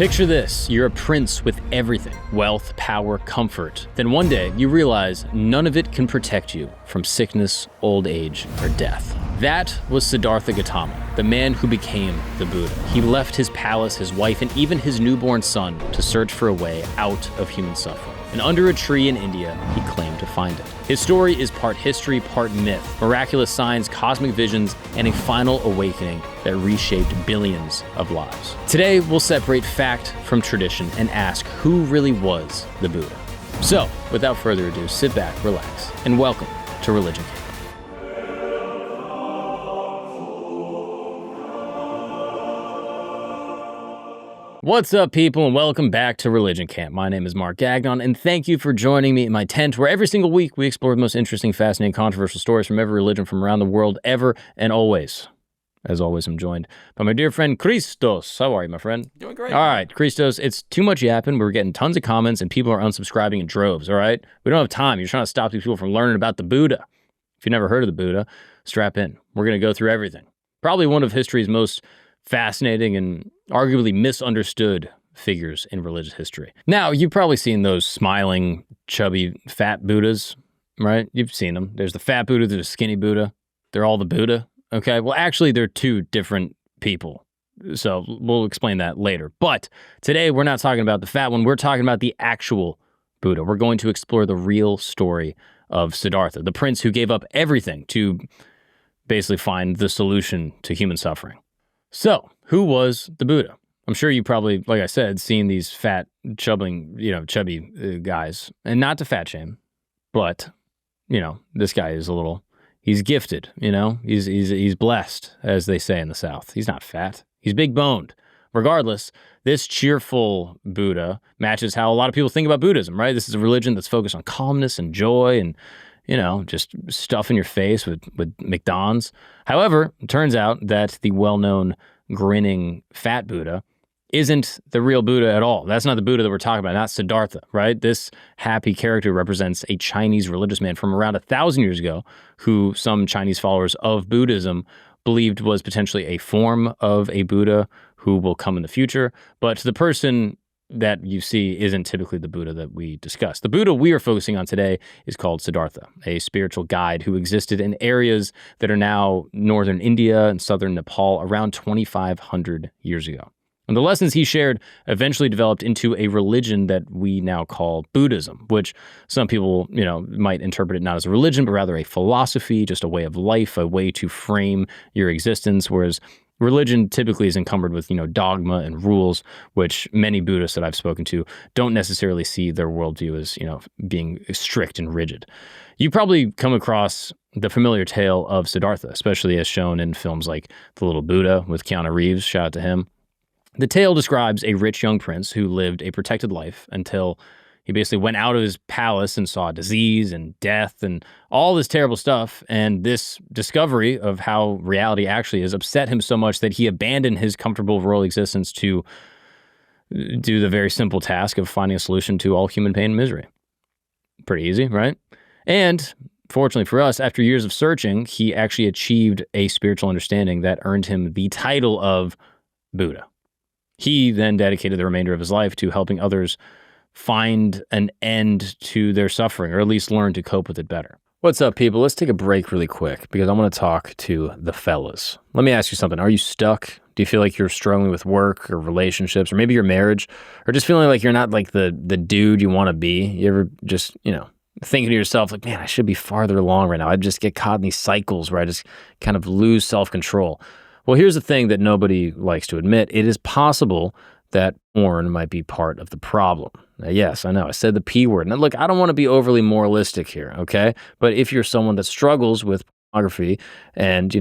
Picture this, you're a prince with everything, wealth, power, comfort. Then one day you realize none of it can protect you from sickness, old age, or death. That was Siddhartha Gautama, the man who became the Buddha. He left his palace, his wife, and even his newborn son to search for a way out of human suffering. And under a tree in India, he claimed to find it. His story is part history, part myth, miraculous signs, cosmic visions, and a final awakening that reshaped billions of lives. Today, we'll separate fact from tradition and ask who really was the Buddha. So, without further ado, sit back, relax, and welcome to Religion Camp. What's up, people, and welcome back to Religion Camp. My name is Mark Gagnon, and thank you for joining me in my tent, where every single week we explore the most interesting, fascinating, controversial stories from every religion from around the world, ever and always. As always, I'm joined by my dear friend Christos. How are you, my friend? Doing great. All right, Christos, it's too much yapping. We're getting tons of comments, and people are unsubscribing in droves, all right? We don't have time. You're trying to stop these people from learning about the Buddha. If you've never heard of the Buddha, strap in. We're going to go through everything. Probably one of history's most fascinating and arguably misunderstood figures in religious history. Now, you've probably seen those smiling, chubby, fat Buddhas, right? You've seen them. There's the fat Buddha, there's the skinny Buddha. They're all the Buddha, okay? Well, actually, they're two different people. So we'll explain that later. But today, we're not talking about the fat one. We're talking about the actual Buddha. We're going to explore the real story of Siddhartha, the prince who gave up everything to basically find the solution to human suffering. So, who was the Buddha? I'm sure you probably, like I said, seen these fat, chubby guys. And not to fat shame, but, this guy is he's gifted, he's blessed, as they say in the South. He's not fat. He's big boned. Regardless, this cheerful Buddha matches how a lot of people think about Buddhism, right? This is a religion that's focused on calmness and joy and just stuff in your face with McDonald's. However, it turns out that the well-known grinning fat Buddha isn't the real Buddha at all. That's not the Buddha that we're talking about, not Siddhartha, right? This happy character represents a Chinese religious man from around 1,000 years ago who some Chinese followers of Buddhism believed was potentially a form of a Buddha who will come in the future. But the person that you see isn't typically the Buddha that we discussed. The Buddha we are focusing on today is called Siddhartha, a spiritual guide who existed in areas that are now northern India and southern Nepal around 2,500 years ago. And the lessons he shared eventually developed into a religion that we now call Buddhism, which some people, might interpret it not as a religion, but rather a philosophy, just a way of life, a way to frame your existence, whereas religion typically is encumbered with, dogma and rules, which many Buddhists that I've spoken to don't necessarily see their worldview as, being strict and rigid. You probably come across the familiar tale of Siddhartha, especially as shown in films like The Little Buddha with Keanu Reeves, shout out to him. The tale describes a rich young prince who lived a protected life until he basically went out of his palace and saw disease and death and all this terrible stuff. And this discovery of how reality actually is upset him so much that he abandoned his comfortable royal existence to do the very simple task of finding a solution to all human pain and misery. Pretty easy, right? And fortunately for us, after years of searching, he actually achieved a spiritual understanding that earned him the title of Buddha. He then dedicated the remainder of his life to helping others find an end to their suffering, or at least learn to cope with it better. What's up, people? Let's take a break really quick because I want to talk to the fellas. Let me ask you something. Are you stuck? Do you feel like you're struggling with work or relationships or maybe your marriage, or just feeling like you're not like the dude you want to be? You ever just, thinking to yourself like, man, I should be farther along right now. I just get caught in these cycles where I just kind of lose self-control. Well, here's the thing that nobody likes to admit. It is possible that porn might be part of the problem. Now, yes, I know, I said the P word. Now, look, I don't want to be overly moralistic here, okay? But if you're someone that struggles with pornography and,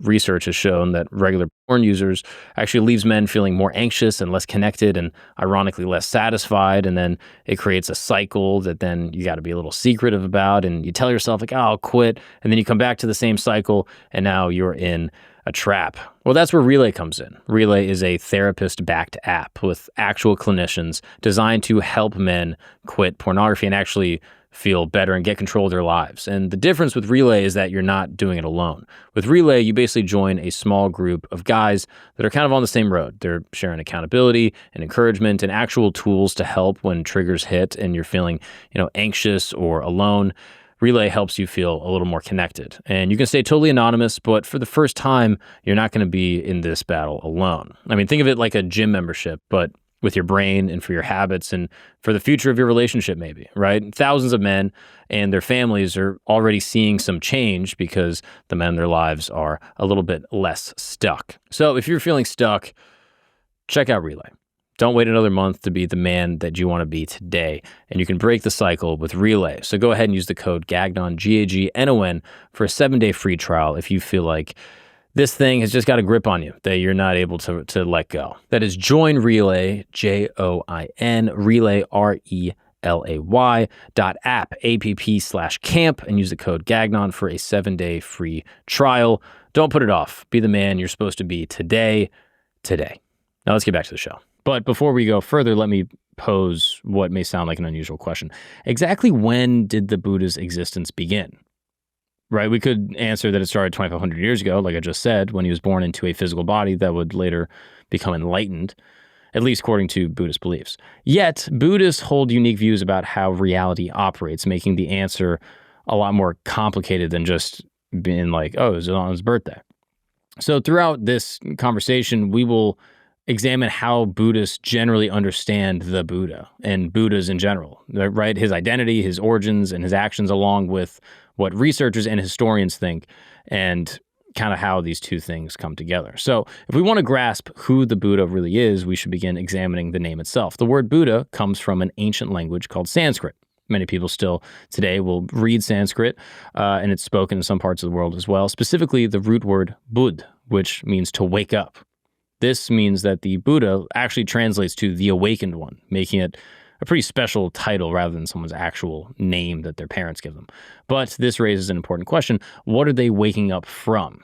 research has shown that regular porn users actually leaves men feeling more anxious and less connected and ironically less satisfied. And then it creates a cycle that then you got to be a little secretive about. And you tell yourself like, oh, I'll quit. And then you come back to the same cycle and now you're in a trap. Well, that's where Relay comes in. Relay is a therapist-backed app with actual clinicians designed to help men quit pornography and actually feel better and get control of their lives. And the difference with relay is that you're not doing it alone. With relay, you basically join a small group of guys that are kind of on the same road. They're sharing accountability and encouragement and actual tools to help when triggers hit and you're feeling, anxious or alone. Relay helps you feel a little more connected. And you can stay totally anonymous, but for the first time, you're not going to be in this battle alone. I mean, think of it like a gym membership, but with your brain and for your habits and for the future of your relationship maybe, right? Thousands of men and their families are already seeing some change because the men in their lives are a little bit less stuck. So if you're feeling stuck, check out Relay. Don't wait another month to be the man that you want to be today, and you can break the cycle with Relay. So go ahead and use the code GAGNON, GAGNON, for a 7-day free trial if you feel like this thing has just got a grip on you that you're not able to let go. That is join Relay, JOIN, Relay, RELAY.app, app/camp, and use the code GAGNON for a 7-day free trial. Don't put it off. Be the man you're supposed to be today. Now let's get back to the show. But before we go further, let me pose what may sound like an unusual question. Exactly when did the Buddha's existence begin? Right, we could answer that it started 2,500 years ago, like I just said, when he was born into a physical body that would later become enlightened, at least according to Buddhist beliefs. Yet, Buddhists hold unique views about how reality operates, making the answer a lot more complicated than just being like, oh, it was on his birthday. So throughout this conversation, we will examine how Buddhists generally understand the Buddha and Buddhas in general, right? His identity, his origins, and his actions, along with what researchers and historians think, and kind of how these two things come together. So if we want to grasp who the Buddha really is, we should begin examining the name itself. The word Buddha comes from an ancient language called Sanskrit. Many people still today will read Sanskrit, and it's spoken in some parts of the world as well, specifically the root word Bud, which means to wake up. This means that the Buddha actually translates to the awakened one, making it a pretty special title rather than someone's actual name that their parents give them. But this raises an important question. What are they waking up from?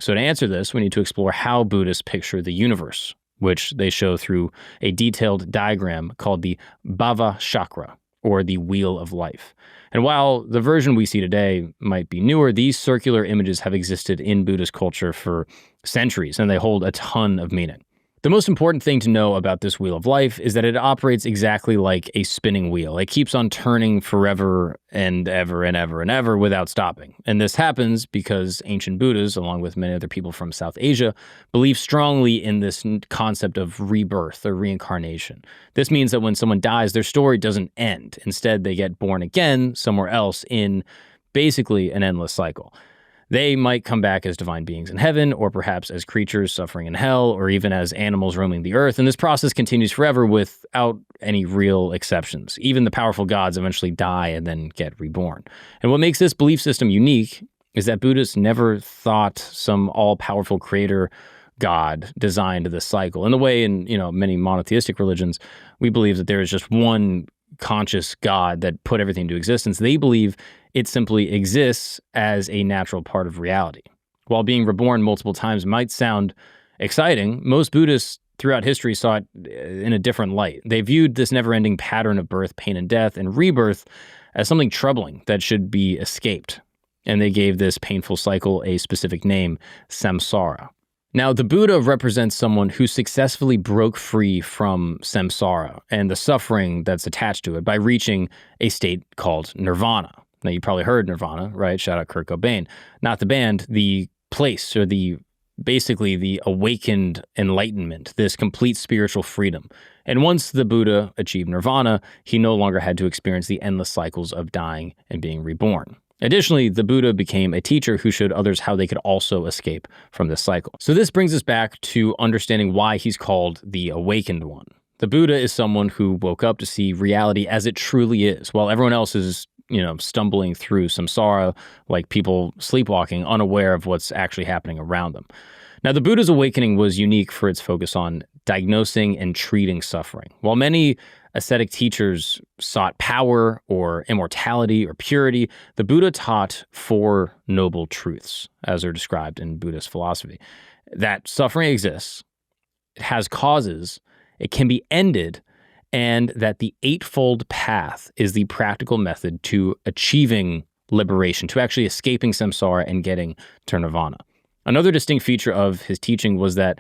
So to answer this, we need to explore how Buddhists picture the universe, which they show through a detailed diagram called the Bhavachakra, or the Wheel of Life. And while the version we see today might be newer, these circular images have existed in Buddhist culture for centuries, and they hold a ton of meaning. The most important thing to know about this Wheel of Life is that it operates exactly like a spinning wheel. It keeps on turning forever and ever and ever and ever without stopping. And this happens because ancient Buddhas, along with many other people from South Asia, believe strongly in this concept of rebirth or reincarnation. This means that when someone dies, their story doesn't end. Instead, they get born again somewhere else in basically an endless cycle. They might come back as divine beings in heaven, or perhaps as creatures suffering in hell, or even as animals roaming the earth. And this process continues forever without any real exceptions. Even the powerful gods eventually die and then get reborn. And what makes this belief system unique is that Buddhists never thought some all-powerful creator God designed this cycle. In the way in many monotheistic religions, we believe that there is just one conscious God that put everything into existence. They believe it simply exists as a natural part of reality. While being reborn multiple times might sound exciting, most Buddhists throughout history saw it in a different light. They viewed this never-ending pattern of birth, pain, and death, and rebirth as something troubling that should be escaped. And they gave this painful cycle a specific name, Samsara. Now, the Buddha represents someone who successfully broke free from samsara and the suffering that's attached to it by reaching a state called Nirvana. Now, you probably heard Nirvana, right? Shout out Kurt Cobain. Not the band, the place, or basically the awakened enlightenment, this complete spiritual freedom. And once the Buddha achieved Nirvana, he no longer had to experience the endless cycles of dying and being reborn. Additionally, the Buddha became a teacher who showed others how they could also escape from this cycle. So this brings us back to understanding why he's called the awakened one. The Buddha is someone who woke up to see reality as it truly is, while everyone else is, stumbling through samsara, like people sleepwalking, unaware of what's actually happening around them. Now, the Buddha's awakening was unique for its focus on diagnosing and treating suffering. While many ascetic teachers sought power or immortality or purity, the Buddha taught 4 noble truths, as are described in Buddhist philosophy. That suffering exists, it has causes, it can be ended, and that the Eightfold Path is the practical method to achieving liberation, to actually escaping samsara and getting to nirvana. Another distinct feature of his teaching was that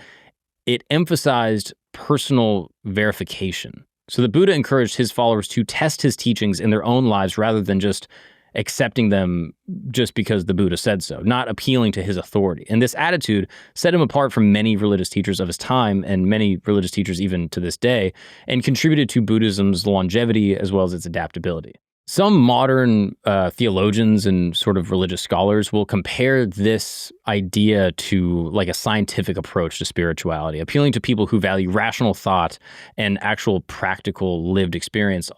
it emphasized personal verification. So the Buddha encouraged his followers to test his teachings in their own lives rather than just accepting them just because the Buddha said so, not appealing to his authority. And this attitude set him apart from many religious teachers of his time and many religious teachers even to this day, and contributed to Buddhism's longevity as well as its adaptability. Some modern theologians and sort of religious scholars will compare this idea to like a scientific approach to spirituality, appealing to people who value rational thought and actual practical lived experience,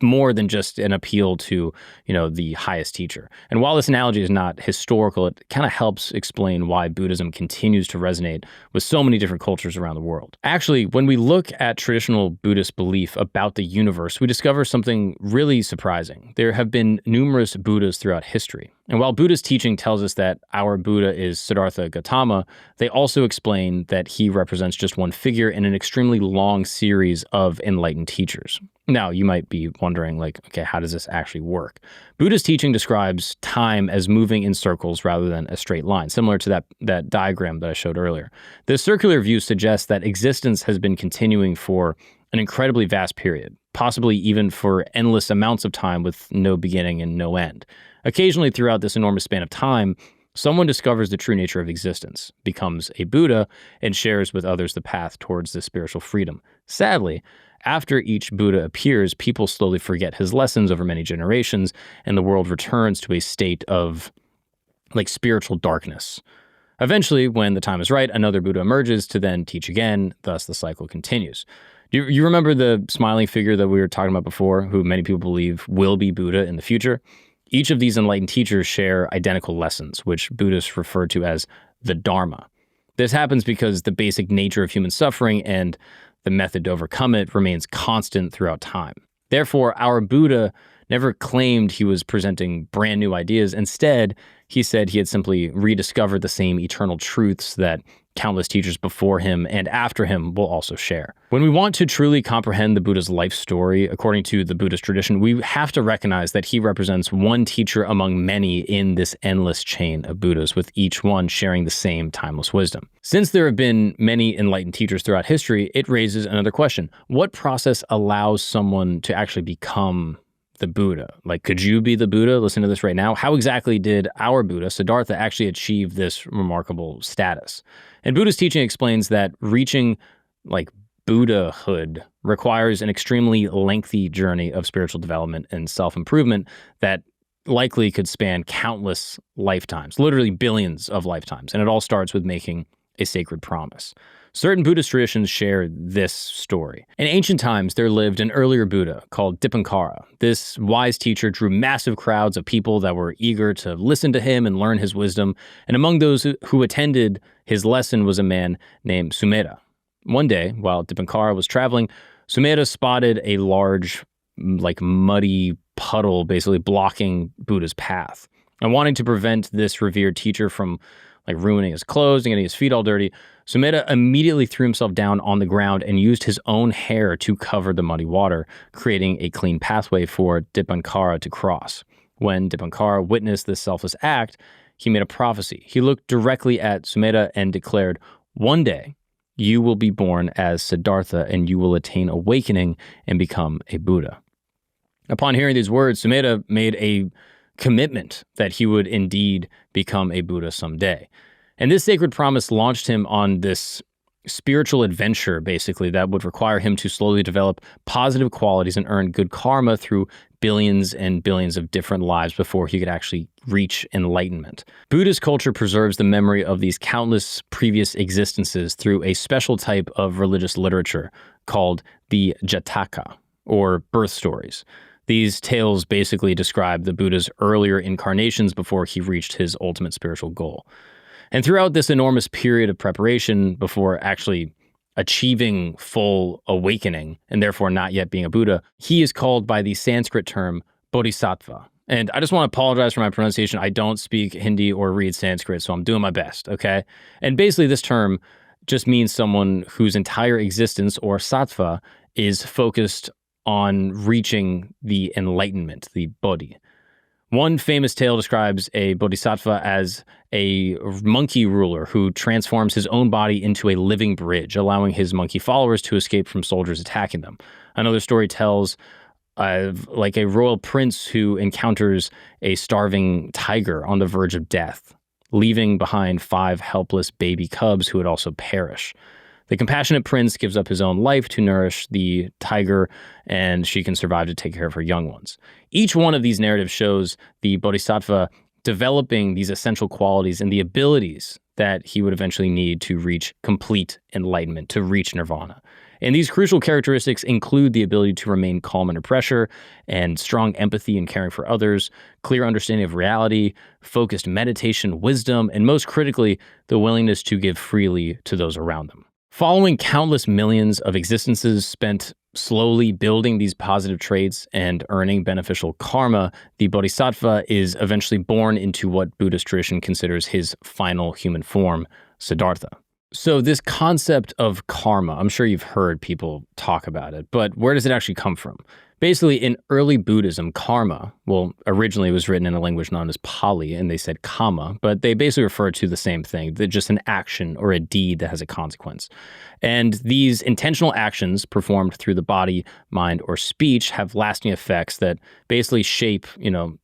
more than just an appeal to, the highest teacher. And while this analogy is not historical, it kind of helps explain why Buddhism continues to resonate with so many different cultures around the world. Actually, when we look at traditional Buddhist belief about the universe, we discover something really surprising. There have been numerous Buddhas throughout history. And while Buddha's teaching tells us that our Buddha is Siddhartha Gautama, they also explain that he represents just one figure in an extremely long series of enlightened teachers. Now, you might be wondering, okay, how does this actually work? Buddha's teaching describes time as moving in circles rather than a straight line, similar to that diagram that I showed earlier. This circular view suggests that existence has been continuing for an incredibly vast period, possibly even for endless amounts of time with no beginning and no end. Occasionally, throughout this enormous span of time, someone discovers the true nature of existence, becomes a Buddha, and shares with others the path towards this spiritual freedom. Sadly, after each Buddha appears, people slowly forget his lessons over many generations, and the world returns to a state of spiritual darkness. Eventually, when the time is right, another Buddha emerges to then teach again, thus the cycle continues. Do you remember the smiling figure that we were talking about before, who many people believe will be Buddha in the future? Each of these enlightened teachers share identical lessons, which Buddhists refer to as the Dharma. This happens because the basic nature of human suffering and the method to overcome it remains constant throughout time. Therefore, our Buddha never claimed he was presenting brand new ideas. Instead, he said he had simply rediscovered the same eternal truths that countless teachers before him and after him will also share. When we want to truly comprehend the Buddha's life story, according to the Buddhist tradition, we have to recognize that he represents one teacher among many in this endless chain of Buddhas, with each one sharing the same timeless wisdom. Since there have been many enlightened teachers throughout history, it raises another question. What process allows someone to actually become the Buddha? Could you be the Buddha? Listen to this right now. How exactly did our Buddha, Siddhartha, actually achieve this remarkable status? And Buddha's teaching explains that reaching Buddhahood requires an extremely lengthy journey of spiritual development and self-improvement that likely could span countless lifetimes, literally billions of lifetimes. And it all starts with making a sacred promise. Certain Buddhist traditions share this story. In ancient times, there lived an earlier Buddha called Dipankara. This wise teacher drew massive crowds of people that were eager to listen to him and learn his wisdom. And among those who attended his lesson was a man named Sumedha. One day, while Dipankara was traveling, Sumedha spotted a large, muddy puddle basically blocking Buddha's path. And wanting to prevent this revered teacher from ruining his clothes and getting his feet all dirty, Sumedha immediately threw himself down on the ground and used his own hair to cover the muddy water, creating a clean pathway for Dipankara to cross. When Dipankara witnessed this selfless act, he made a prophecy. He looked directly at Sumedha and declared, "One day, you will be born as Siddhartha and you will attain awakening and become a Buddha." Upon hearing these words, Sumedha made a commitment that he would indeed become a Buddha someday. And this sacred promise launched him on this spiritual adventure, basically, that would require him to slowly develop positive qualities and earn good karma through billions and billions of different lives before he could actually reach enlightenment. Buddhist culture preserves the memory of these countless previous existences through a special type of religious literature called the Jataka, or birth stories. These tales basically describe the Buddha's earlier incarnations before he reached his ultimate spiritual goal. And throughout this enormous period of preparation before actually achieving full awakening, and therefore not yet being a Buddha, he is called by the Sanskrit term Bodhisattva. And I just want to apologize for my pronunciation. I don't speak Hindi or read Sanskrit, so I'm doing my best, okay? And basically this term just means someone whose entire existence, or sattva, is focused on reaching the enlightenment, the Bodhi. One famous tale describes a bodhisattva as a monkey ruler who transforms his own body into a living bridge, allowing his monkey followers to escape from soldiers attacking them. Another story tells of like a royal prince who encounters a starving tiger on the verge of death, leaving behind 5 helpless baby cubs who would also perish. The compassionate prince gives up his own life to nourish the tiger, and she can survive to take care of her young ones. Each one of these narratives shows the bodhisattva developing these essential qualities and the abilities that he would eventually need to reach complete enlightenment, to reach nirvana. And these crucial characteristics include the ability to remain calm under pressure and strong empathy and caring for others, clear understanding of reality, focused meditation, wisdom, and most critically, the willingness to give freely to those around them. Following countless millions of existences spent slowly building these positive traits and earning beneficial karma, the bodhisattva is eventually born into what Buddhist tradition considers his final human form, Siddhartha. So this concept of karma, I'm sure you've heard people talk about it, but where does it actually come from? Basically, in early Buddhism, karma, well, originally it was written in a language known as Pali, and they said kama, but they basically refer to the same thing, just an action or a deed that has a consequence. And these intentional actions performed through the body, mind, or speech have lasting effects that basically shape,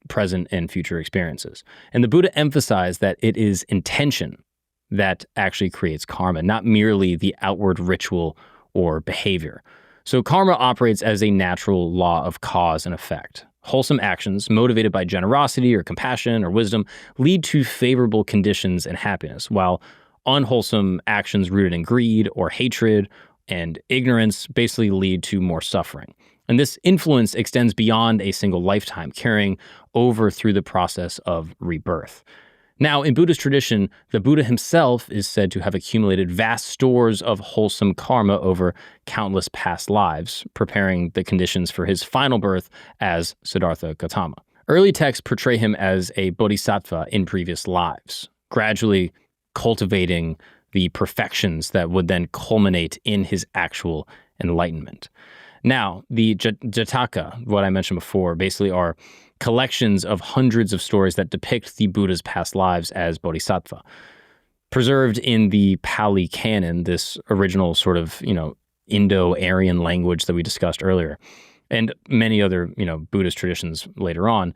present and future experiences. And the Buddha emphasized that it is intention that actually creates karma, not merely the outward ritual or behavior. So karma operates as a natural law of cause and effect. Wholesome actions motivated by generosity or compassion or wisdom lead to favorable conditions and happiness, while unwholesome actions rooted in greed or hatred and ignorance basically lead to more suffering. And this influence extends beyond a single lifetime, carrying over through the process of rebirth. Now, in Buddhist tradition, the Buddha himself is said to have accumulated vast stores of wholesome karma over countless past lives, preparing the conditions for his final birth as Siddhartha Gautama. Early texts portray him as a bodhisattva in previous lives, gradually cultivating the perfections that would then culminate in his actual enlightenment. Now, the Jataka, what I mentioned before, basically are collections of hundreds of stories that depict the Buddha's past lives as bodhisattva. Preserved in the Pali Canon, this original sort of, Indo-Aryan language that we discussed earlier, and many other, Buddhist traditions later on,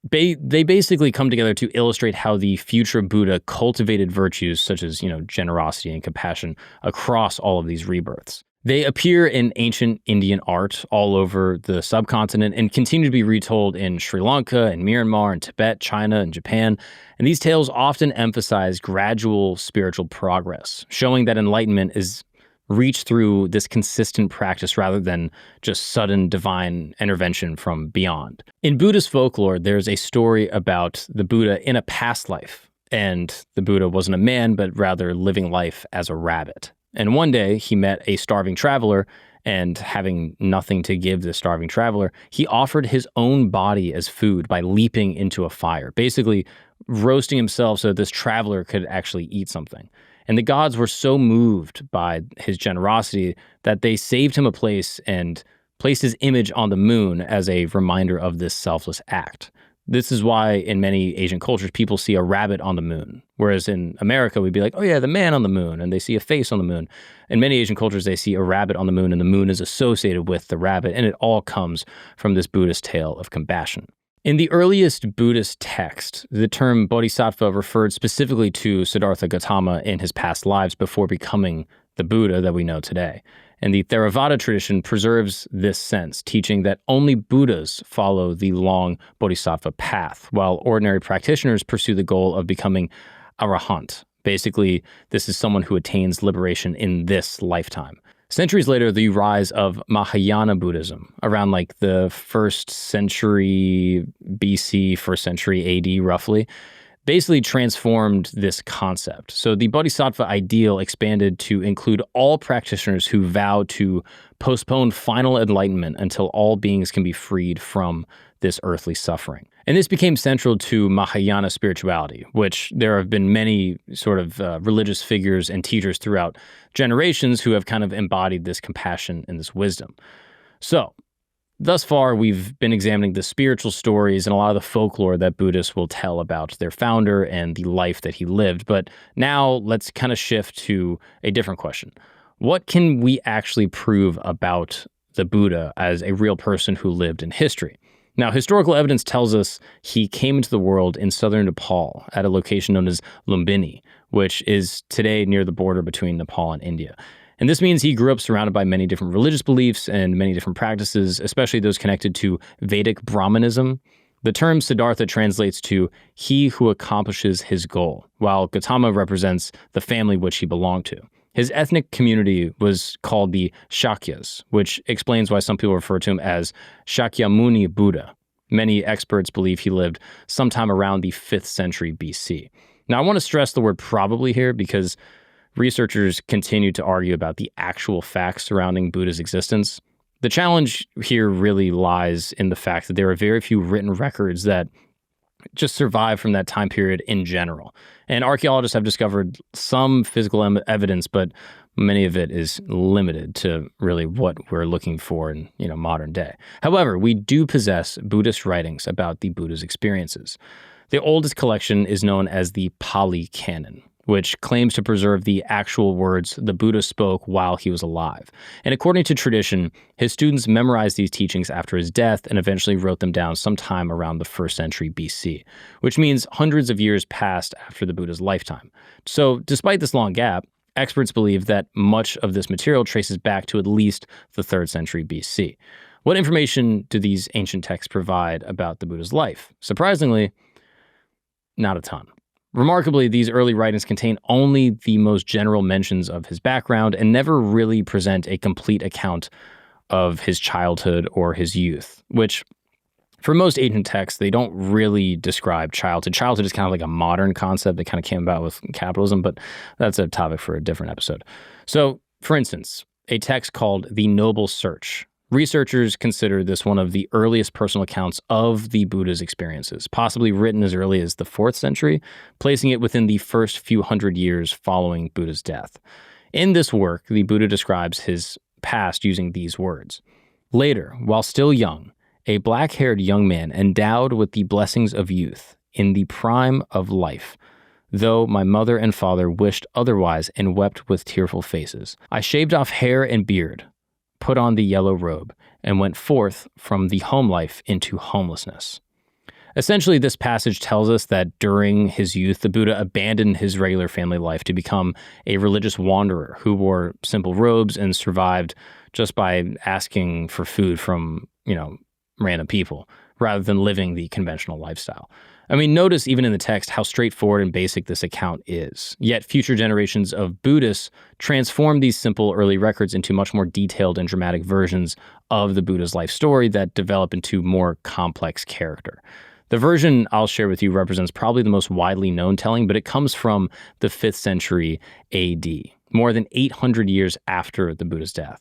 they basically come together to illustrate how the future Buddha cultivated virtues such as, generosity and compassion across all of these rebirths. They appear in ancient Indian art all over the subcontinent and continue to be retold in Sri Lanka and Myanmar and Tibet, China and Japan. And these tales often emphasize gradual spiritual progress, showing that enlightenment is reached through this consistent practice rather than just sudden divine intervention from beyond. In Buddhist folklore, there's a story about the Buddha in a past life, and the Buddha wasn't a man, but rather living life as a rabbit. And one day he met a starving traveler, and having nothing to give the starving traveler, he offered his own body as food by leaping into a fire, basically roasting himself so that this traveler could actually eat something. And the gods were so moved by his generosity that they saved him a place and placed his image on the moon as a reminder of this selfless act. This is why in many Asian cultures, people see a rabbit on the moon. Whereas in America, we'd be like, oh yeah, the man on the moon, and they see a face on the moon. In many Asian cultures, they see a rabbit on the moon, and the moon is associated with the rabbit, and it all comes from this Buddhist tale of compassion. In the earliest Buddhist text, the term bodhisattva referred specifically to Siddhartha Gautama in his past lives before becoming the Buddha that we know today. And the Theravada tradition preserves this sense, teaching that only Buddhas follow the long bodhisattva path, while ordinary practitioners pursue the goal of becoming arahant. Basically, this is someone who attains liberation in this lifetime. Centuries later, the rise of Mahayana Buddhism, around like the 1st century BC, 1st century AD roughly, basically transformed this concept. So the Bodhisattva ideal expanded to include all practitioners who vow to postpone final enlightenment until all beings can be freed from this earthly suffering. And this became central to Mahayana spirituality, which there have been many sort of religious figures and teachers throughout generations who have kind of embodied this compassion and this wisdom. So, thus far, we've been examining the spiritual stories and a lot of the folklore that Buddhists will tell about their founder and the life that he lived. But now let's kind of shift to a different question. What can we actually prove about the Buddha as a real person who lived in history? Now, historical evidence tells us he came into the world in southern Nepal at a location known as Lumbini, which is today near the border between Nepal and India. And this means he grew up surrounded by many different religious beliefs and many different practices, especially those connected to Vedic Brahmanism. The term Siddhartha translates to he who accomplishes his goal, while Gautama represents the family which he belonged to. His ethnic community was called the Shakyas, which explains why some people refer to him as Shakyamuni Buddha. Many experts believe he lived sometime around the 5th century BC. Now, I want to stress the word probably here because researchers continue to argue about the actual facts surrounding Buddha's existence. The challenge here really lies in the fact that there are very few written records that just survive from that time period in general. And archaeologists have discovered some physical evidence, but many of it is limited to really what we're looking for in, modern day. However, we do possess Buddhist writings about the Buddha's experiences. The oldest collection is known as the Pali Canon, which claims to preserve the actual words the Buddha spoke while he was alive. And according to tradition, his students memorized these teachings after his death and eventually wrote them down sometime around the 1st century BC, which means hundreds of years passed after the Buddha's lifetime. So despite this long gap, experts believe that much of this material traces back to at least the 3rd century BC. What information do these ancient texts provide about the Buddha's life? Surprisingly, not a ton. Remarkably, these early writings contain only the most general mentions of his background and never really present a complete account of his childhood or his youth, which for most ancient texts, they don't really describe childhood. Childhood is kind of like a modern concept that kind of came about with capitalism, but that's a topic for a different episode. So, for instance, a text called The Noble Search. Researchers consider this one of the earliest personal accounts of the Buddha's experiences, possibly written as early as the 4th century, placing it within the first few hundred years following Buddha's death. In this work, the Buddha describes his past using these words. Later, while still young, a black-haired young man endowed with the blessings of youth, in the prime of life, though my mother and father wished otherwise and wept with tearful faces, I shaved off hair and beard, put on the yellow robe, and went forth from the home life into homelessness. Essentially, this passage tells us that during his youth, the Buddha abandoned his regular family life to become a religious wanderer who wore simple robes and survived just by asking for food from, random people, rather than living the conventional lifestyle. I mean, notice even in the text how straightforward and basic this account is. Yet future generations of Buddhists transform these simple early records into much more detailed and dramatic versions of the Buddha's life story that develop into more complex character. The version I'll share with you represents probably the most widely known telling, but it comes from the 5th century AD, more than 800 years after the Buddha's death.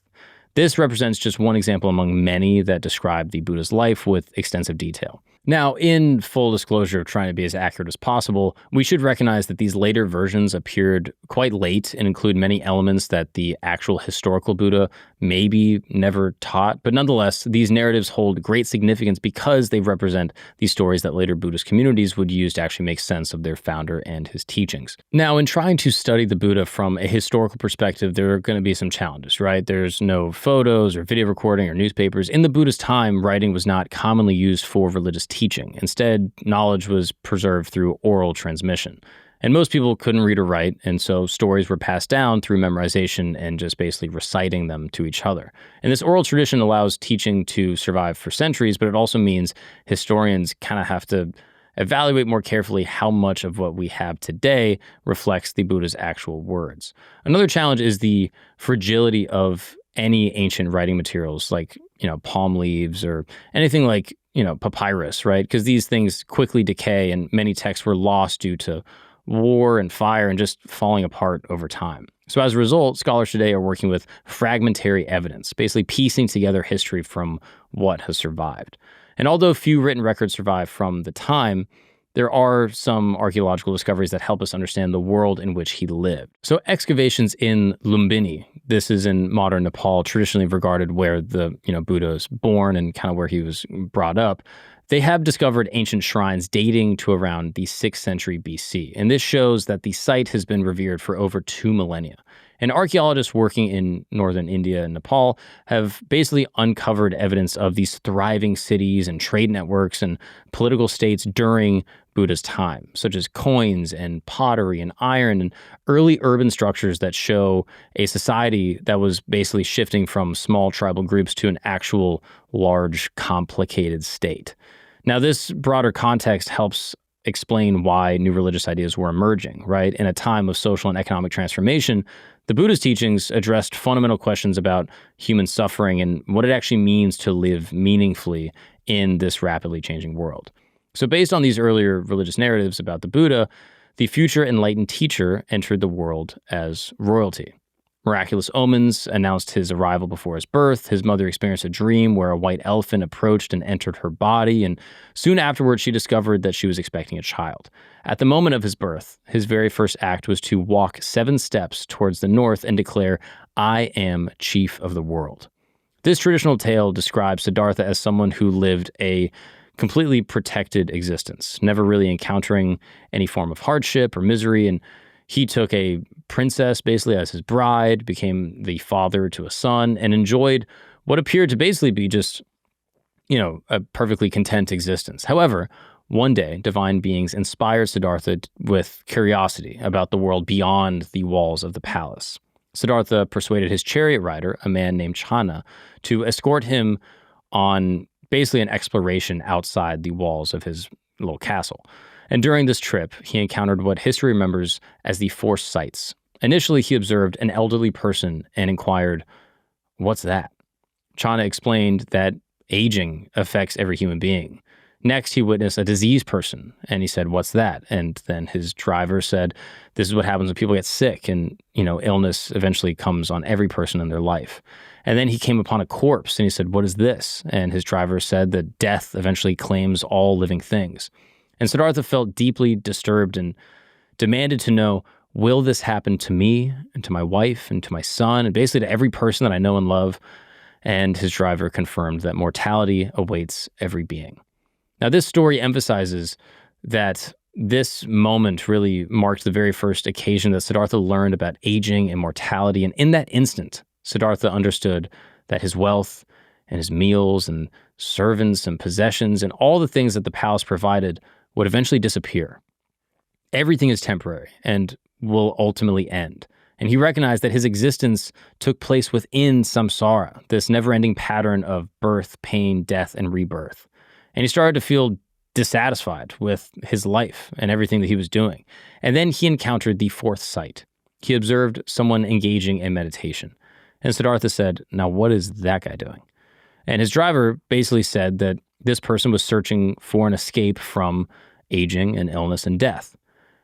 This represents just one example among many that describe the Buddha's life with extensive detail. Now, in full disclosure of trying to be as accurate as possible, we should recognize that these later versions appeared quite late and include many elements that the actual historical Buddha maybe never taught. But nonetheless, these narratives hold great significance because they represent the stories that later Buddhist communities would use to actually make sense of their founder and his teachings. Now, in trying to study the Buddha from a historical perspective, there are going to be some challenges, right? There's no photos or video recording or newspapers. In the Buddha's time, writing was not commonly used for religious teaching. Instead, knowledge was preserved through oral transmission. And most people couldn't read or write, and so stories were passed down through memorization and just basically reciting them to each other. And this oral tradition allows teaching to survive for centuries, but it also means historians kind of have to evaluate more carefully how much of what we have today reflects the Buddha's actual words. Another challenge is the fragility of any ancient writing materials like, palm leaves or anything like, papyrus, right? Because these things quickly decay and many texts were lost due to war and fire and just falling apart over time. So as a result, scholars today are working with fragmentary evidence, basically piecing together history from what has survived. And although few written records survive from the time, there are some archaeological discoveries that help us understand the world in which he lived. So excavations in Lumbini, this is in modern Nepal, traditionally regarded where the Buddha is born and kind of where he was brought up. They have discovered ancient shrines dating to around the 6th century BC, and this shows that the site has been revered for over 2 millennia. And archaeologists working in northern India and Nepal have basically uncovered evidence of these thriving cities and trade networks and political states during Buddha's time, such as coins and pottery and iron and early urban structures that show a society that was basically shifting from small tribal groups to an actual large, complicated state. Now, this broader context helps explain why new religious ideas were emerging, right? In a time of social and economic transformation, the Buddha's teachings addressed fundamental questions about human suffering and what it actually means to live meaningfully in this rapidly changing world. So based on these earlier religious narratives about the Buddha, the future enlightened teacher entered the world as royalty. Miraculous omens announced his arrival before his birth. His mother experienced a dream where a white elephant approached and entered her body, and soon afterwards she discovered that she was expecting a child. At the moment of his birth, his very first act was to walk 7 steps towards the north and declare, "I am chief of the world." This traditional tale describes Siddhartha as someone who lived a completely protected existence, never really encountering any form of hardship or misery, and he took a princess basically as his bride, became the father to a son, and enjoyed what appeared to basically be just, a perfectly content existence. However, one day, divine beings inspired Siddhartha with curiosity about the world beyond the walls of the palace. Siddhartha persuaded his chariot rider, a man named Channa, to escort him on basically an exploration outside the walls of his little castle. And during this trip, he encountered what history remembers as the forced sights. Initially, he observed an elderly person and inquired, "What's that?" Channa explained that aging affects every human being. Next, he witnessed a diseased person, and he said, "What's that?" And then his driver said, "This is what happens when people get sick, and, illness eventually comes on every person in their life." And then he came upon a corpse, and he said, "What is this?" And his driver said that death eventually claims all living things. And Siddhartha felt deeply disturbed and demanded to know, will this happen to me and to my wife and to my son and basically to every person that I know and love? And his driver confirmed that mortality awaits every being. Now, this story emphasizes that this moment really marked the very first occasion that Siddhartha learned about aging and mortality. And in that instant, Siddhartha understood that his wealth and his meals and servants and possessions and all the things that the palace provided would eventually disappear. Everything is temporary and will ultimately end. And he recognized that his existence took place within samsara, this never-ending pattern of birth, pain, death, and rebirth. And he started to feel dissatisfied with his life and everything that he was doing. And then he encountered the 4th sight. He observed someone engaging in meditation. And Siddhartha said, "Now what is that guy doing?" And his driver basically said that this person was searching for an escape from aging and illness and death.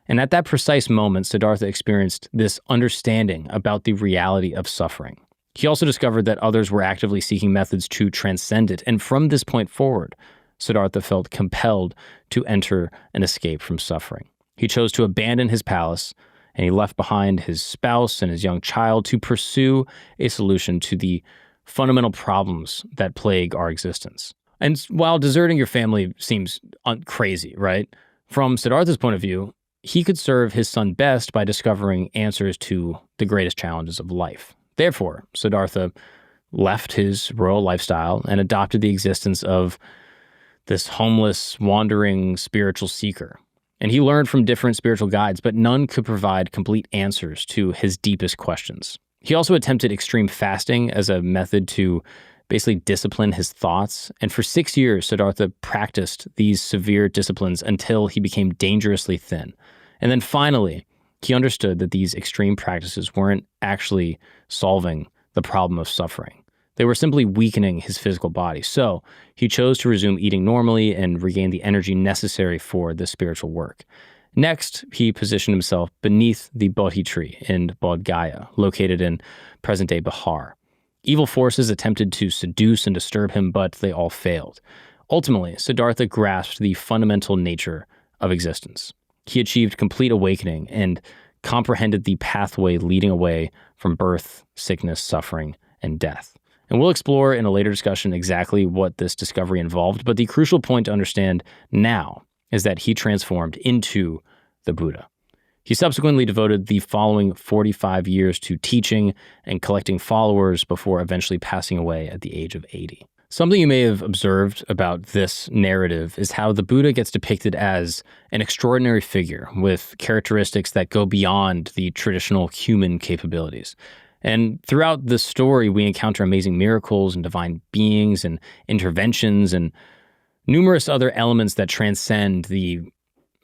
And at that precise moment, Siddhartha experienced this understanding about the reality of suffering. He also discovered that others were actively seeking methods to transcend it. And from this point forward, Siddhartha felt compelled to enter an escape from suffering. He chose to abandon his palace, and he left behind his spouse and his young child to pursue a solution to the fundamental problems that plague our existence. And while deserting your family seems crazy, right? From Siddhartha's point of view, he could serve his son best by discovering answers to the greatest challenges of life. Therefore, Siddhartha left his royal lifestyle and adopted the existence of this homeless, wandering spiritual seeker. And he learned from different spiritual guides, but none could provide complete answers to his deepest questions. He also attempted extreme fasting as a method to basically discipline his thoughts. And for 6 years, Siddhartha practiced these severe disciplines until he became dangerously thin. And then finally, he understood that these extreme practices weren't actually solving the problem of suffering. They were simply weakening his physical body. So he chose to resume eating normally and regain the energy necessary for the spiritual work. Next, he positioned himself beneath the Bodhi tree in Bodh Gaya, located in present-day Bihar. Evil forces attempted to seduce and disturb him, but they all failed. Ultimately, Siddhartha grasped the fundamental nature of existence. He achieved complete awakening and comprehended the pathway leading away from birth, sickness, suffering, and death. And we'll explore in a later discussion exactly what this discovery involved, but the crucial point to understand now is that he transformed into the Buddha. He subsequently devoted the following 45 years to teaching and collecting followers before eventually passing away at the age of 80. Something you may have observed about this narrative is how the Buddha gets depicted as an extraordinary figure with characteristics that go beyond the traditional human capabilities. And throughout the story, we encounter amazing miracles and divine beings and interventions and numerous other elements that transcend the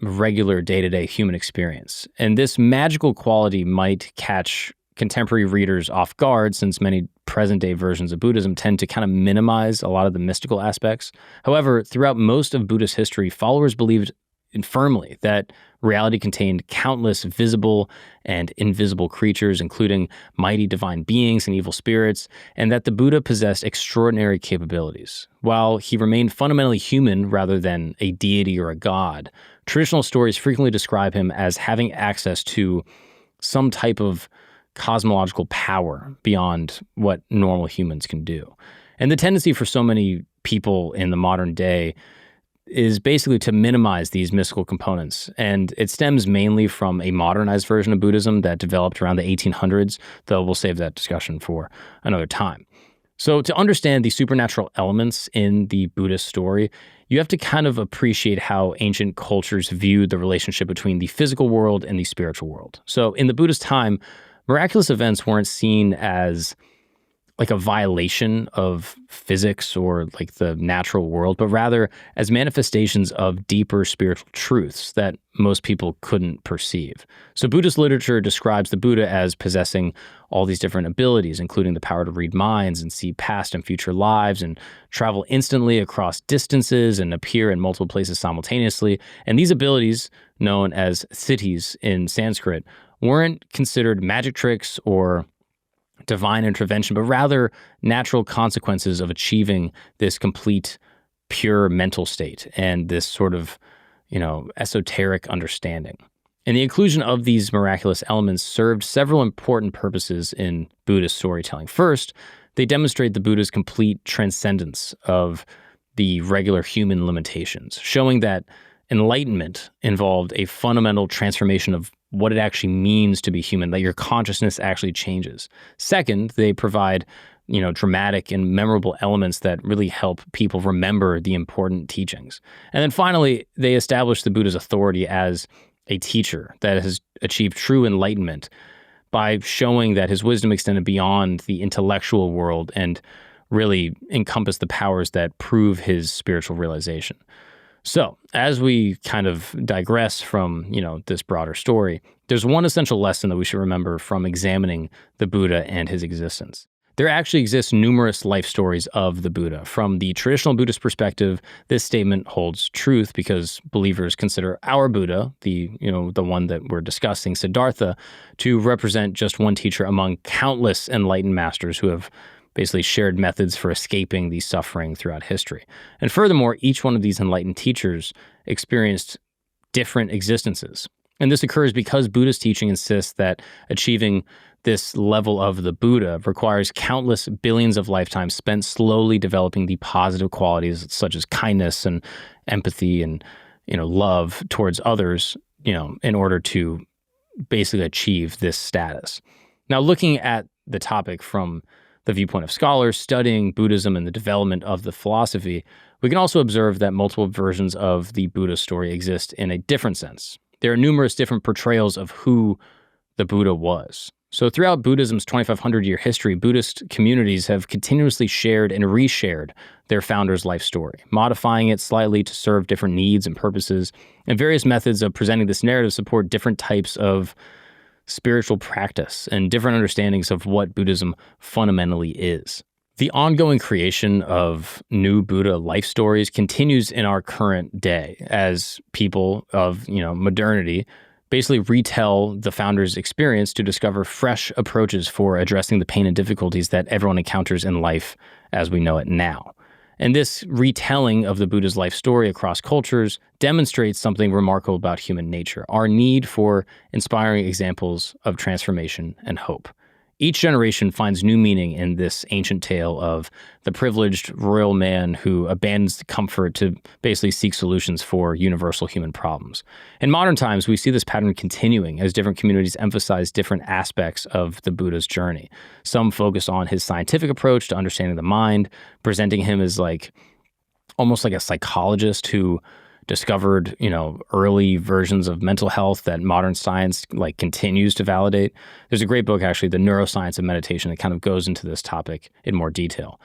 regular day-to-day human experience. And this magical quality might catch contemporary readers off guard, since many present-day versions of Buddhism tend to kind of minimize a lot of the mystical aspects. However, throughout most of Buddhist history, followers believed firmly that reality contained countless visible and invisible creatures, including mighty divine beings and evil spirits, and that the Buddha possessed extraordinary capabilities. While he remained fundamentally human rather than a deity or a god, traditional stories frequently describe him as having access to some type of cosmological power beyond what normal humans can do. And the tendency for so many people in the modern day is basically to minimize these mystical components. And it stems mainly from a modernized version of Buddhism that developed around the 1800s, though we'll save that discussion for another time. So to understand the supernatural elements in the Buddhist story, you have to kind of appreciate how ancient cultures viewed the relationship between the physical world and the spiritual world. So in the Buddhist time, miraculous events weren't seen as like a violation of physics or like the natural world, but rather as manifestations of deeper spiritual truths that most people couldn't perceive. So Buddhist literature describes the Buddha as possessing all these different abilities, including the power to read minds and see past and future lives and travel instantly across distances and appear in multiple places simultaneously. And these abilities, known as siddhis in Sanskrit, weren't considered magic tricks or divine intervention, but rather natural consequences of achieving this complete, pure mental state and this sort of, esoteric understanding. And the inclusion of these miraculous elements served several important purposes in Buddhist storytelling. First, they demonstrate the Buddha's complete transcendence of the regular human limitations, showing that enlightenment involved a fundamental transformation of what it actually means to be human, that your consciousness actually changes. Second, they provide, dramatic and memorable elements that really help people remember the important teachings. And then finally, they establish the Buddha's authority as a teacher that has achieved true enlightenment by showing that his wisdom extended beyond the intellectual world and really encompassed the powers that prove his spiritual realization. So, as we kind of digress from, this broader story, there's one essential lesson that we should remember from examining the Buddha and his existence. There actually exist numerous life stories of the Buddha. From the traditional Buddhist perspective, this statement holds truth because believers consider our Buddha, the one that we're discussing, Siddhartha, to represent just one teacher among countless enlightened masters who have basically shared methods for escaping the suffering throughout history. And furthermore, each one of these enlightened teachers experienced different existences. And this occurs because Buddhist teaching insists that achieving this level of the Buddha requires countless billions of lifetimes spent slowly developing the positive qualities such as kindness and empathy and, love towards others, in order to basically achieve this status. Now, looking at the topic from the viewpoint of scholars studying Buddhism and the development of the philosophy, we can also observe that multiple versions of the Buddha story exist in a different sense. There are numerous different portrayals of who the Buddha was. So throughout Buddhism's 2,500-year history, Buddhist communities have continuously shared and reshared their founder's life story, modifying it slightly to serve different needs and purposes, and various methods of presenting this narrative support different types of spiritual practice and different understandings of what Buddhism fundamentally is. The ongoing creation of new Buddha life stories continues in our current day as people of, modernity basically retell the founder's experience to discover fresh approaches for addressing the pain and difficulties that everyone encounters in life as we know it now. And this retelling of the Buddha's life story across cultures demonstrates something remarkable about human nature, our need for inspiring examples of transformation and hope. Each generation finds new meaning in this ancient tale of the privileged royal man who abandons the comfort to basically seek solutions for universal human problems. In modern times, we see this pattern continuing as different communities emphasize different aspects of the Buddha's journey. Some focus on his scientific approach to understanding the mind, presenting him as almost like a psychologist who discovered, early versions of mental health that modern science continues to validate. There's a great book, actually, The Neuroscience of Meditation, that kind of goes into this topic in more detail.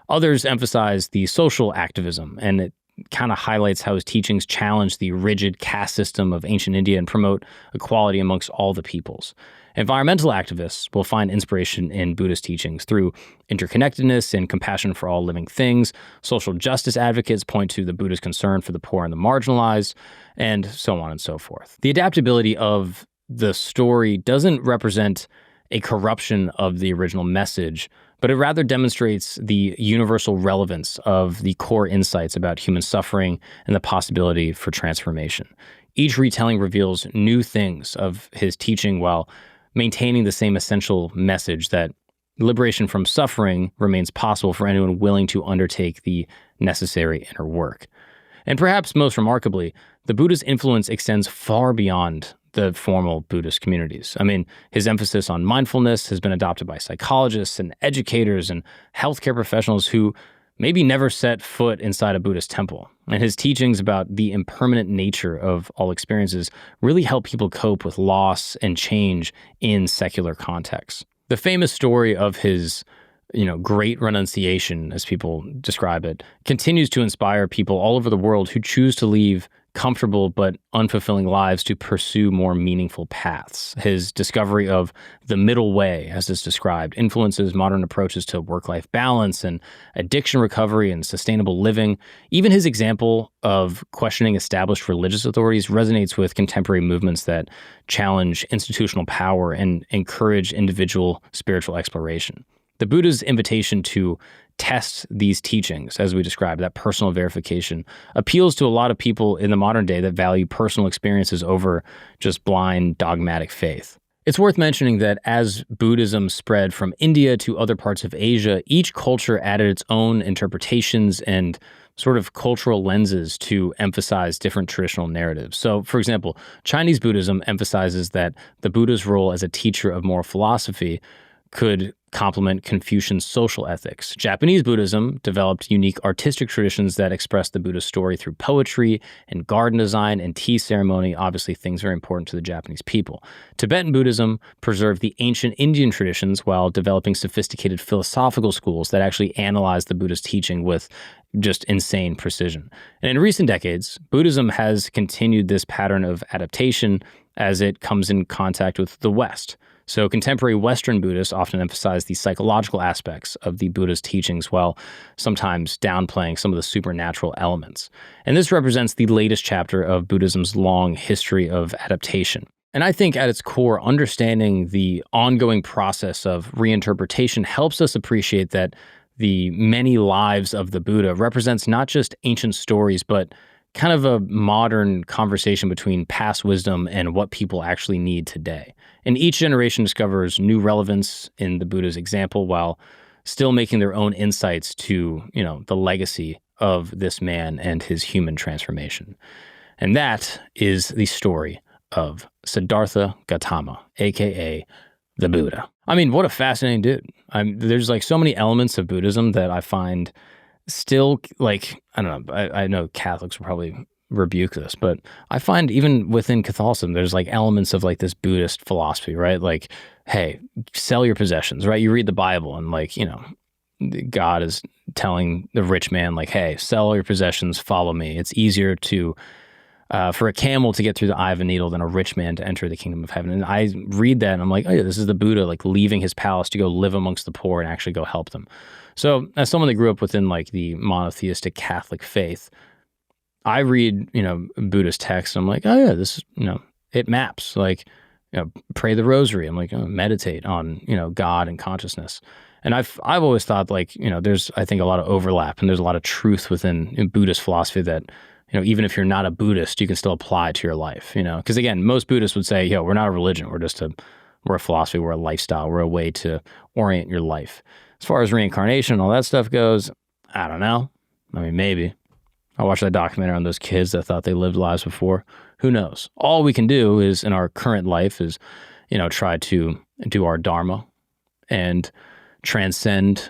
Others emphasize the social activism, and it kind of highlights how his teachings challenge the rigid caste system of ancient India and promote equality amongst all the peoples. Environmental activists will find inspiration in Buddhist teachings through interconnectedness and compassion for all living things. Social justice advocates point to the Buddha's concern for the poor and the marginalized, and so on and so forth. The adaptability of the story doesn't represent a corruption of the original message, but it rather demonstrates the universal relevance of the core insights about human suffering and the possibility for transformation. Each retelling reveals new things of his teaching while maintaining the same essential message that liberation from suffering remains possible for anyone willing to undertake the necessary inner work. And perhaps most remarkably, the Buddha's influence extends far beyond the formal Buddhist communities. His emphasis on mindfulness has been adopted by psychologists and educators and healthcare professionals who maybe never set foot inside a Buddhist temple. And his teachings about the impermanent nature of all experiences really help people cope with loss and change in secular contexts. The famous story of his, great renunciation, as people describe it, continues to inspire people all over the world who choose to leave comfortable but unfulfilling lives to pursue more meaningful paths. His discovery of the middle way, as is described, influences modern approaches to work-life balance and addiction recovery and sustainable living. Even his example of questioning established religious authorities resonates with contemporary movements that challenge institutional power and encourage individual spiritual exploration. The Buddha's invitation to test these teachings, as we described, that personal verification, appeals to a lot of people in the modern day that value personal experiences over just blind dogmatic faith. It's worth mentioning that as Buddhism spread from India to other parts of Asia, each culture added its own interpretations and sort of cultural lenses to emphasize different traditional narratives. So, for example, Chinese Buddhism emphasizes that the Buddha's role as a teacher of moral philosophy could complement Confucian social ethics. Japanese Buddhism developed unique artistic traditions that expressed the Buddha's story through poetry and garden design and tea ceremony, obviously things very important to the Japanese people. Tibetan Buddhism preserved the ancient Indian traditions while developing sophisticated philosophical schools that actually analyzed the Buddha's teaching with just insane precision. And in recent decades, Buddhism has continued this pattern of adaptation as it comes in contact with the West. So contemporary Western Buddhists often emphasize the psychological aspects of the Buddha's teachings while sometimes downplaying some of the supernatural elements. And this represents the latest chapter of Buddhism's long history of adaptation. And I think at its core, understanding the ongoing process of reinterpretation helps us appreciate that the many lives of the Buddha represents not just ancient stories, but kind of a modern conversation between past wisdom and what people actually need today. And each generation discovers new relevance in the Buddha's example while still making their own insights to, the legacy of this man and his human transformation. And that is the story of Siddhartha Gautama, aka the Buddha. What a fascinating dude. There's so many elements of Buddhism that I find still I don't know, I know Catholics will probably rebuke this, but I find even within Catholicism, there's elements of this Buddhist philosophy, right? Hey, sell your possessions, right? You read the Bible and God is telling the rich man, hey, sell your possessions, follow me. It's easier to for a camel to get through the eye of a needle than a rich man to enter the kingdom of heaven. And I read that and I'm like, oh yeah, this is the Buddha like leaving his palace to go live amongst the poor and actually go help them. So as someone that grew up within like the monotheistic Catholic faith, I read, Buddhist texts and I'm like, oh yeah, this is, it maps. Like, pray the rosary. I'm like, meditate on, God and consciousness. And I've always thought like, there's, I think, a lot of overlap and there's a lot of truth within Buddhist philosophy that, even if you're not a Buddhist, you can still apply to your life, because again, most Buddhists would say, we're not a religion. We're a philosophy. We're a lifestyle. We're a way to orient your life. As far as reincarnation and all that stuff goes, I don't know. I mean, maybe. I watched that documentary on those kids that thought they lived lives before. Who knows? All we can do is in our current life is, try to do our dharma and transcend,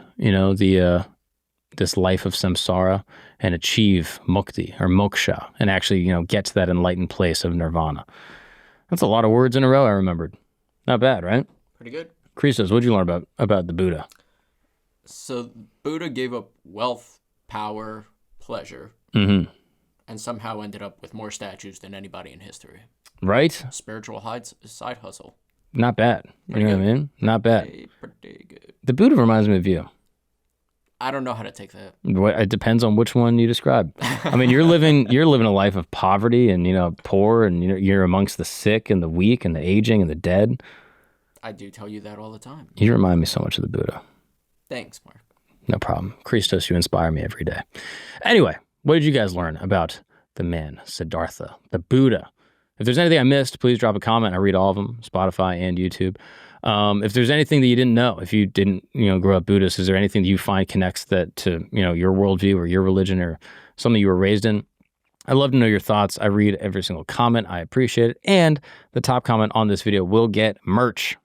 this life of samsara and achieve mukti or moksha and actually, get to that enlightened place of nirvana. That's a lot of words in a row I remembered. Not bad, right? Pretty good. Christos, what'd you learn about the Buddha? So Buddha gave up wealth, power, pleasure, and somehow ended up with more statues than anybody in history. Right? Spiritual side hustle. Not bad. Pretty what I mean? Not bad. Pretty good. The Buddha reminds me of you. I don't know how to take that. It depends on which one you describe. I mean, you're living a life of poverty and, poor and, you're amongst the sick and the weak and the aging and the dead. I do tell you that all the time. You remind me so much of the Buddha. Thanks, Mark. No problem. Christos, you inspire me every day. Anyway, what did you guys learn about the man, Siddhartha, the Buddha? If there's anything I missed, please drop a comment. I read all of them, Spotify and YouTube. If there's anything that you didn't know, if you didn't, grow up Buddhist, is there anything that you find connects that to, your worldview or your religion or something you were raised in? I'd love to know your thoughts. I read every single comment. I appreciate it. And the top comment on this video will get merch.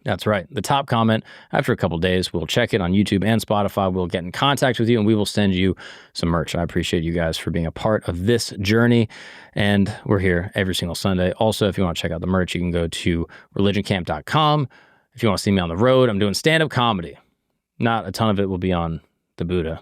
That's right. The top comment, after a couple days, we'll check it on YouTube and Spotify. We'll get in contact with you and we will send you some merch. I appreciate you guys for being a part of this journey. And we're here every single Sunday. Also, if you want to check out the merch, you can go to religioncamp.com. If you want to see me on the road, I'm doing stand-up comedy. Not a ton of it will be on the Buddha.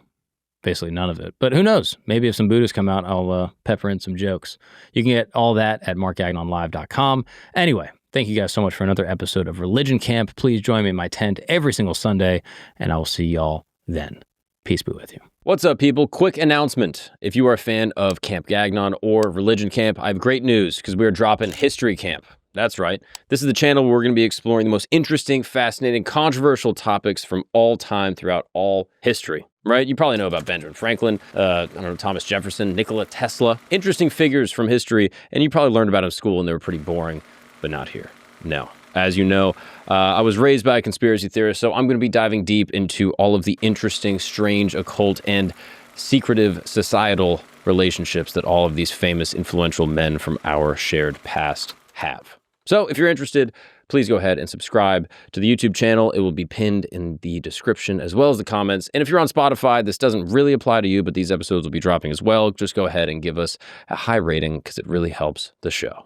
Basically none of it. But who knows? Maybe if some Buddhists come out, I'll pepper in some jokes. You can get all that at markgagnonlive.com. Anyway, thank you guys so much for another episode of Religion Camp. Please join me in my tent every single Sunday, and I will see y'all then. Peace be with you. What's up, people? Quick announcement. If you are a fan of Camp Gagnon or Religion Camp, I have great news because we are dropping History Camp. That's right. This is the channel where we're going to be exploring the most interesting, fascinating, controversial topics from all time throughout all history. Right? You probably know about Benjamin Franklin, Thomas Jefferson, Nikola Tesla. Interesting figures from history, and you probably learned about them in school and they were pretty boring, but not here. No. As you know, I was raised by a conspiracy theorist, so I'm going to be diving deep into all of the interesting, strange, occult, and secretive societal relationships that all of these famous, influential men from our shared past have. So if you're interested, please go ahead and subscribe to the YouTube channel. It will be pinned in the description as well as the comments. And if you're on Spotify, this doesn't really apply to you, but these episodes will be dropping as well. Just go ahead and give us a high rating because it really helps the show.